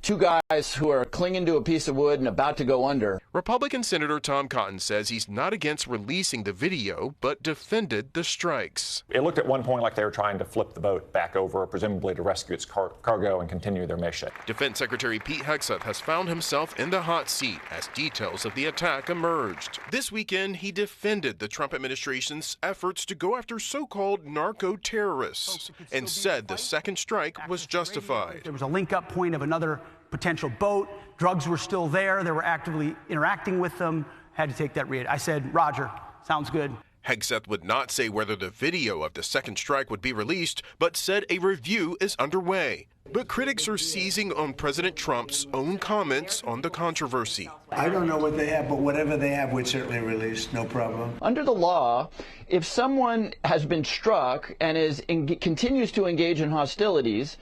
two guys who are clinging to a piece of wood and about to go under. Republican Senator Tom Cotton says he's not against releasing the video, but defended the strikes. It looked at one point like they were trying to flip the boat back over, presumably to rescue its cargo and continue their mission. Defense Secretary Pete Hegseth has found himself in the hot seat as details of the attack emerged. This weekend, he defended the Trump administration's efforts to go after so-called narco-terrorists and said the second strike was justified. There was a link-up point of another potential boat. Drugs were still there. They were actively interacting with them. Had to take that read. I said, Roger, sounds good. Hegseth would not say whether the video of the second strike would be released, but said a review is underway. But critics are seizing on President Trump's own comments on the controversy. I don't know what they have, but whatever they have, we'd certainly release, no problem. Under the law, if someone has been struck and continues to engage in hostilities,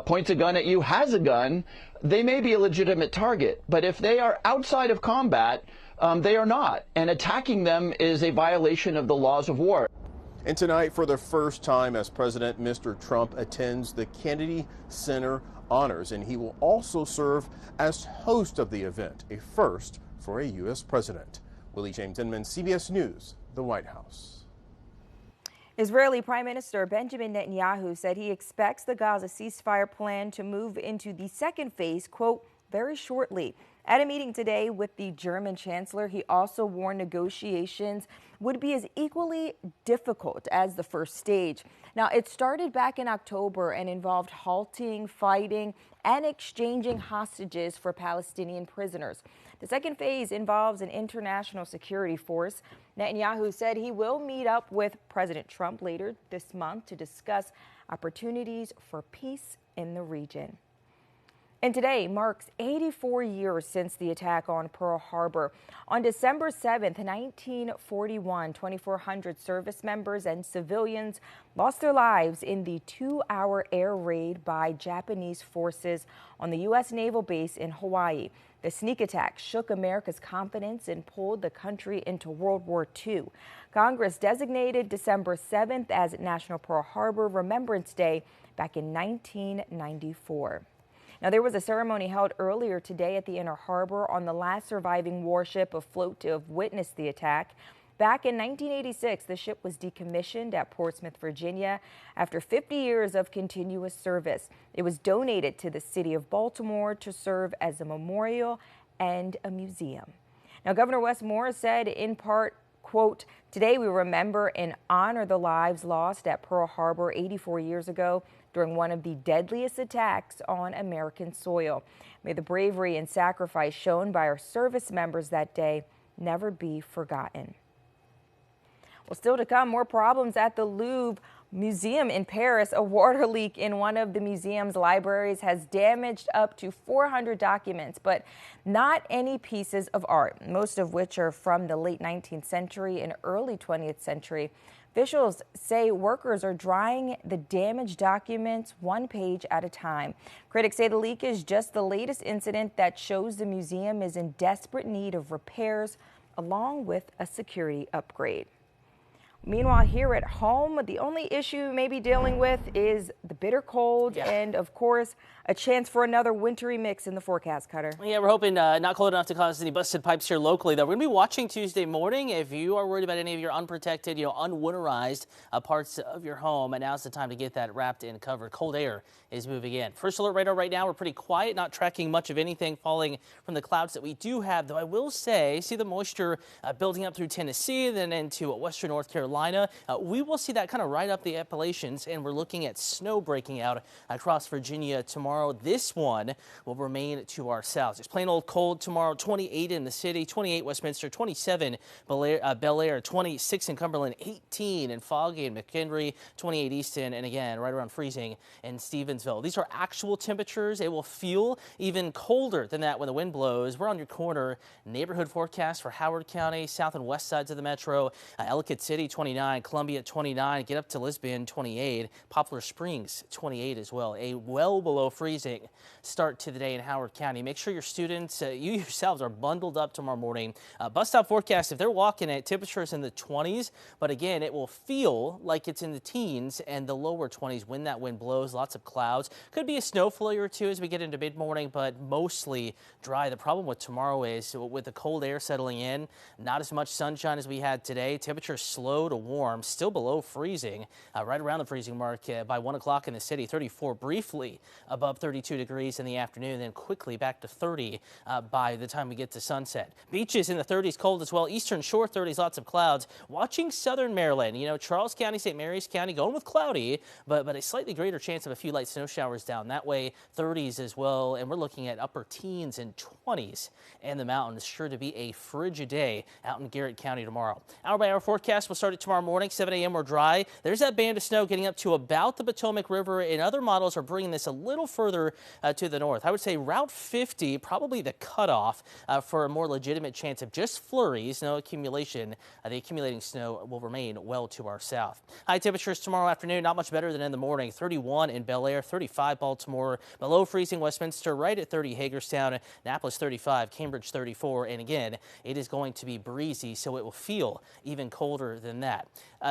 points a gun at you, has a gun, they may be a legitimate target. But if they are outside of combat, they are not. And attacking them is a violation of the laws of war. And tonight, for the first time as president, Mr. Trump attends the Kennedy Center Honors, and he will also serve as host of the event, a first for a U.S. president. Willie James Inman, CBS News, the White House. Israeli Prime Minister Benjamin Netanyahu said he expects the Gaza ceasefire plan to move into the second phase, quote, very shortly. At a meeting today with the German chancellor, he also warned negotiations would be as equally difficult as the first stage. Now, it started back in October and involved halting, fighting, and exchanging hostages for Palestinian prisoners. The second phase involves an international security force. Netanyahu said he will meet up with President Trump later this month to discuss opportunities for peace in the region. And today marks 84 years since the attack on Pearl Harbor. On December 7th, 1941, 2,400 service members and civilians lost their lives in the 2-hour air raid by Japanese forces on the U.S. naval base in Hawaii. The sneak attack shook America's confidence and pulled the country into World War II. Congress designated December 7th as National Pearl Harbor Remembrance Day back in 1994. Now, there was a ceremony held earlier today at the Inner Harbor on the last surviving warship afloat to have witnessed the attack. Back in 1986, the ship was decommissioned at Portsmouth, Virginia, after 50 years of continuous service. It was donated to the city of Baltimore to serve as a memorial and a museum. Now, Governor Wes Moore said in part, quote, today we remember and honor the lives lost at Pearl Harbor 84 years ago during one of the deadliest attacks on American soil. May the bravery and sacrifice shown by our service members that day never be forgotten. Well, still to come, more problems at the Louvre Museum in Paris. A water leak in one of the museum's libraries has damaged up to 400 documents, but not any pieces of art, most of which are from the late 19th century and early 20th century. Officials say workers are drying the damaged documents one page at a time. Critics say the leak is just the latest incident that shows the museum is in desperate need of repairs along with a security upgrade. Meanwhile, here at home, the only issue we may be dealing with is the bitter cold and, of course, a chance for another wintry mix in the forecast, Cutter. Yeah, we're hoping not cold enough to cause any busted pipes here locally, though. We're going to be watching Tuesday morning. If you are worried about any of your unprotected, unwinterized parts of your home, and now's the time to get that wrapped and covered. Cold air is moving in. First alert radar right now, we're pretty quiet, not tracking much of anything falling from the clouds that we do have, though I will say, see the moisture building up through Tennessee, then into western North Carolina. We will see that kind of right up the Appalachians, and we're looking at snow breaking out across Virginia tomorrow. This one will remain to our south. It's plain old cold tomorrow, 28 in the city, 28 Westminster, 27 Bel Air, 26 in Cumberland, 18 in Foggy and McHenry, 28 Easton, and again, right around freezing in Stevensville. These are actual temperatures. It will feel even colder than that when the wind blows. We're on your corner neighborhood forecast for Howard County, south and west sides of the metro, Ellicott City, 29, Columbia 29, get up to Lisbon 28, Poplar Springs 28 as well. A well below freezing start to the day in Howard County. Make sure your students, you yourselves, are bundled up tomorrow morning. Bus stop forecast, if they're walking it, temperatures in the 20s, but again, it will feel like it's in the teens and the lower 20s when that wind blows. Lots of clouds. Could be a snow flurry or two as we get into mid-morning, but mostly dry. The problem with tomorrow is with the cold air settling in, not as much sunshine as we had today. Temperatures slow to warm, still below freezing, right around the freezing mark by 1 o'clock in the city. 34 briefly above 32 degrees in the afternoon, then quickly back to 30 by the time we get to sunset. Beaches in the 30s, cold as well. Eastern Shore 30s, lots of clouds. Watching southern Maryland, Charles County, St. Mary's County going with cloudy, but a slightly greater chance of a few light snow showers down that way. 30s as well, and we're looking at upper teens and 20s in the mountains. Sure to be a frigid day out in Garrett County tomorrow. Hour by hour forecast will start at tomorrow morning. 7 a.m. we're dry. There's that band of snow getting up to about the Potomac River, and other models are bringing this a little further to the north. I would say Route 50 probably the cutoff for a more legitimate chance of just flurries, no accumulation. The accumulating snow will remain well to our south. High temperatures tomorrow afternoon, not much better than in the morning. 31 in Bel Air, 35 Baltimore, below freezing Westminster, right at 30 Hagerstown, Annapolis 35, Cambridge 34, and again, it is going to be breezy, so it will feel even colder than that.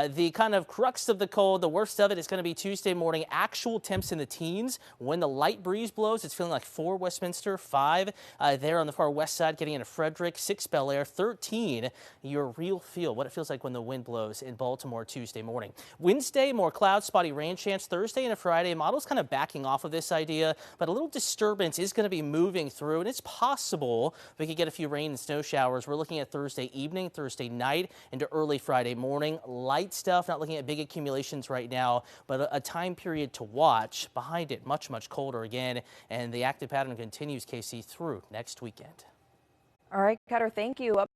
The kind of crux of the cold, the worst of it, is going to be Tuesday morning. Actual temps in the teens. When the light breeze blows, it's feeling like 4 Westminster, 5 there on the far west side, getting into Frederick, 6 Bel Air, 13 your real feel, what it feels like when the wind blows in Baltimore Tuesday morning. Wednesday, more clouds, spotty rain chance. Thursday and a Friday, models kind of backing off of this idea, but a little disturbance is going to be moving through, and it's possible we could get a few rain and snow showers. We're looking at Thursday evening, Thursday night, into early Friday morning. Light stuff, not looking at big accumulations right now, but a time period to watch. Behind it, much, much colder again, and the active pattern continues, Casey, through next weekend. All right, Cutter, thank you.